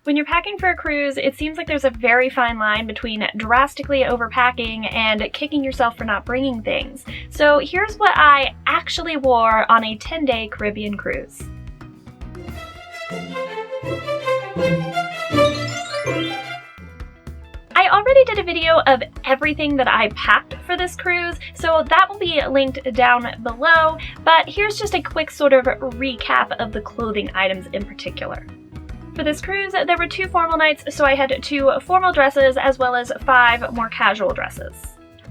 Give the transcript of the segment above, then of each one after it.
When you're packing for a cruise, it seems like there's a very fine line between drastically overpacking and kicking yourself for not bringing things. So here's what I actually wore on a 10-day Caribbean cruise. I already did a video of everything that I packed for this cruise, so that will be linked down below, but here's just a quick sort of recap of the clothing items in particular. For this cruise, there were 2 formal nights, so I had 2 formal dresses as well as 5 more casual dresses.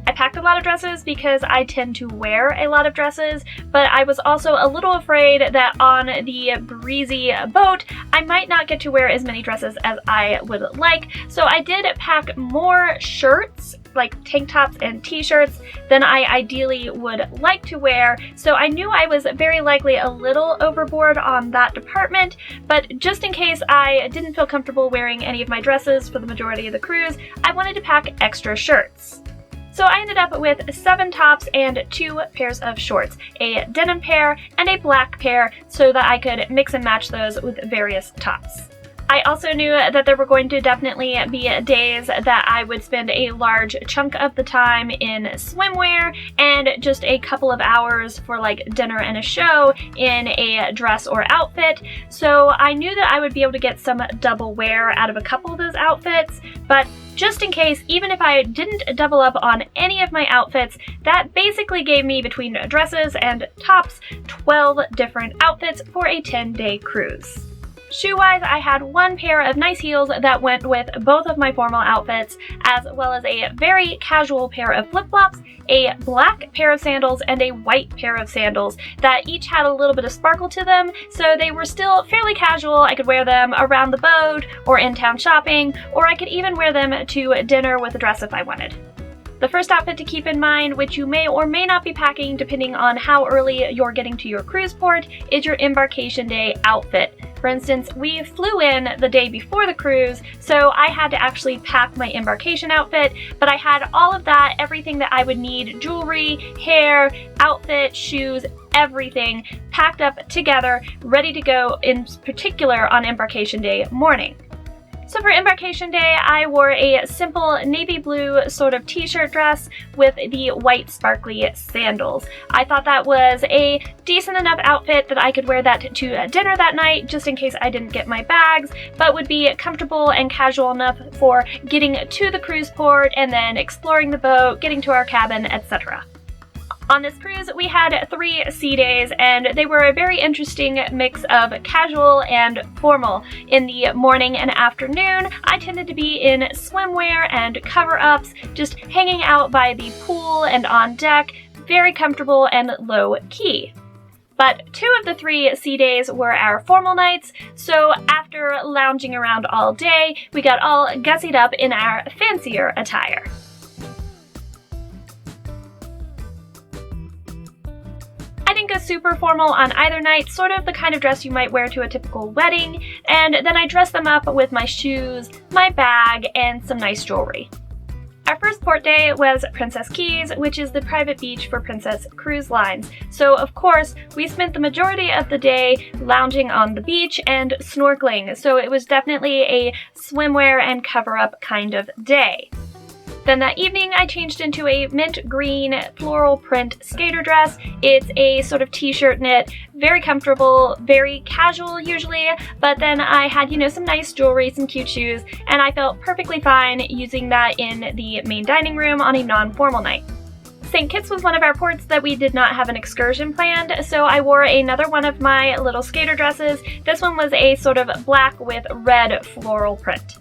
I packed a lot of dresses because I tend to wear a lot of dresses, but I was also a little afraid that on the breezy boat, I might not get to wear as many dresses as I would like, so I did pack more shirts, like tank tops and t-shirts, than I ideally would like to wear, so I knew I was very likely a little overboard on that department, but just in case I didn't feel comfortable wearing any of my dresses for the majority of the cruise, I wanted to pack extra shirts. So I ended up with 7 tops and 2 pairs of shorts, a denim pair and a black pair, so that I could mix and match those with various tops. I also knew that there were going to definitely be days that I would spend a large chunk of the time in swimwear and just a couple of hours for like dinner and a show in a dress or outfit. So I knew that I would be able to get some double wear out of a couple of those outfits, but just in case, even if I didn't double up on any of my outfits, that basically gave me, between dresses and tops, 12 different outfits for a 10-day cruise. Shoe-wise, I had 1 pair of nice heels that went with both of my formal outfits, as well as a very casual pair of flip-flops, a black pair of sandals, and a white pair of sandals that each had a little bit of sparkle to them, so they were still fairly casual. I could wear them around the boat or in town shopping, or I could even wear them to dinner with a dress if I wanted. The first outfit to keep in mind, which you may or may not be packing depending on how early you're getting to your cruise port, is your embarkation day outfit. For instance, we flew in the day before the cruise, so I had to actually pack my embarkation outfit, but I had all of that, everything that I would need, jewelry, hair, outfit, shoes, everything packed up together, ready to go, in particular on embarkation day morning. So for embarkation day, I wore a simple navy blue sort of t-shirt dress with the white sparkly sandals. I thought that was a decent enough outfit that I could wear that to dinner that night, just in case I didn't get my bags, but would be comfortable and casual enough for getting to the cruise port and then exploring the boat, getting to our cabin, etc. On this cruise, we had 3 sea days, and they were a very interesting mix of casual and formal. In the morning and afternoon, I tended to be in swimwear and cover-ups, just hanging out by the pool and on deck, very comfortable and low-key. But 2 of the 3 sea days were our formal nights, so after lounging around all day, we got all gussied up in our fancier attire. I didn't go super formal on either night, sort of the kind of dress you might wear to a typical wedding, and then I dressed them up with my shoes, my bag, and some nice jewelry. Our first port day was Princess Keys, which is the private beach for Princess Cruise Lines. So of course, we spent the majority of the day lounging on the beach and snorkeling, so it was definitely a swimwear and cover-up kind of day. Then that evening, I changed into a mint green floral print skater dress. It's a sort of t-shirt knit, very comfortable, very casual usually, but then I had, some nice jewelry, some cute shoes, and I felt perfectly fine using that in the main dining room on a non-formal night. St. Kitts was one of our ports that we did not have an excursion planned, so I wore another one of my little skater dresses. This one was a sort of black with red floral print.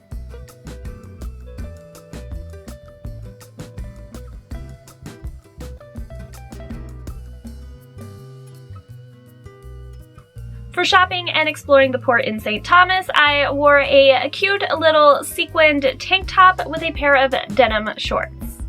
For shopping and exploring the port in St. Thomas, I wore a cute little sequined tank top with a pair of denim shorts.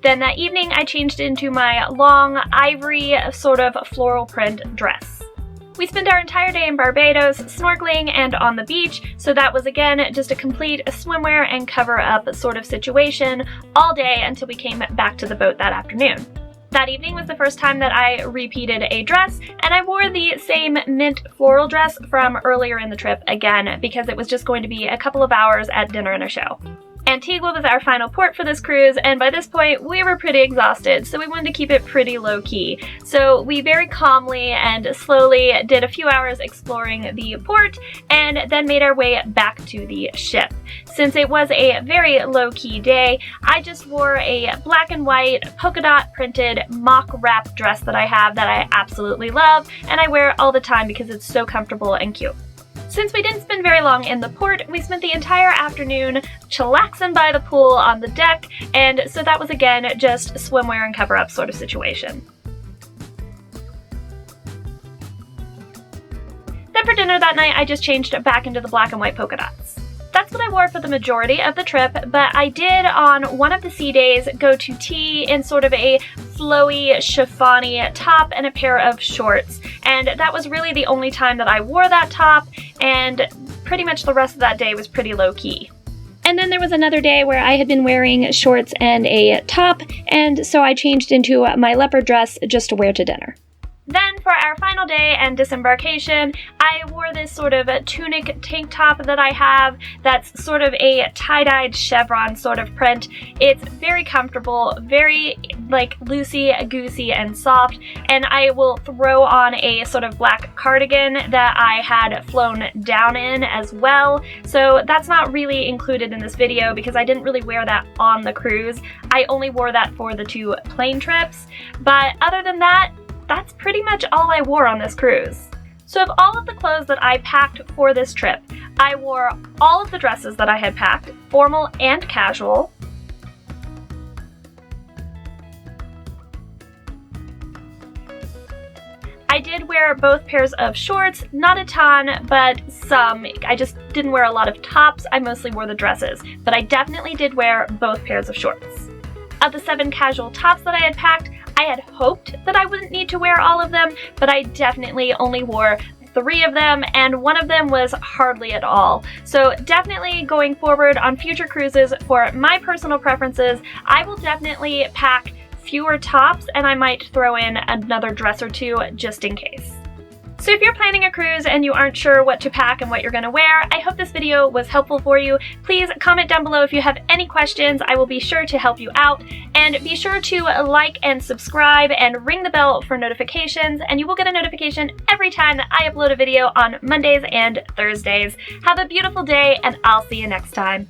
Then that evening, I changed into my long ivory sort of floral print dress. We spent our entire day in Barbados snorkeling and on the beach, so that was again just a complete swimwear and cover up sort of situation all day until we came back to the boat that afternoon. That evening was the first time that I repeated a dress, and I wore the same mint floral dress from earlier in the trip again because it was just going to be a couple of hours at dinner and a show. Antigua was our final port for this cruise, and by this point we were pretty exhausted, so we wanted to keep it pretty low-key. So we very calmly and slowly did a few hours exploring the port and then made our way back to the ship. Since it was a very low-key day, I just wore a black and white polka dot printed mock wrap dress that I have that I absolutely love, and I wear all the time because it's so comfortable and cute. Since we didn't spend very long in the port, we spent the entire afternoon chillaxing by the pool on the deck, and so that was again just swimwear and cover-up sort of situation. Then for dinner that night, I just changed back into the black and white polka dots. That's what I wore for the majority of the trip, but I did on one of the sea days go to tea in sort of a flowy, chiffon-y top and a pair of shorts. And that was really the only time that I wore that top, and pretty much the rest of that day was pretty low-key. And then there was another day where I had been wearing shorts and a top, and so I changed into my leopard dress just to wear to dinner. Then for our final day and disembarkation, I wore this sort of tunic tank top that I have that's sort of a tie-dyed chevron sort of print. It's very comfortable, very like loosey-goosey and soft, and I will throw on a sort of black cardigan that I had flown down in as well. So that's not really included in this video because I didn't really wear that on the cruise. I only wore that for the 2 plane trips, but other than that, that's pretty much all I wore on this cruise. So of all of the clothes that I packed for this trip, I wore all of the dresses that I had packed, formal and casual. I did wear both pairs of shorts, not a ton, but some. I just didn't wear a lot of tops, I mostly wore the dresses, but I definitely did wear both pairs of shorts. Of the 7 casual tops that I had packed, I had hoped that I wouldn't need to wear all of them, but I definitely only wore 3 of them, and one of them was hardly at all. So definitely going forward on future cruises, for my personal preferences, I will definitely pack fewer tops, and I might throw in another dress or 2 just in case. So if you're planning a cruise and you aren't sure what to pack and what you're going to wear, I hope this video was helpful for you. Please comment down below if you have any questions. I will be sure to help you out. And be sure to like and subscribe and ring the bell for notifications, and you will get a notification every time that I upload a video on Mondays and Thursdays. Have a beautiful day, and I'll see you next time.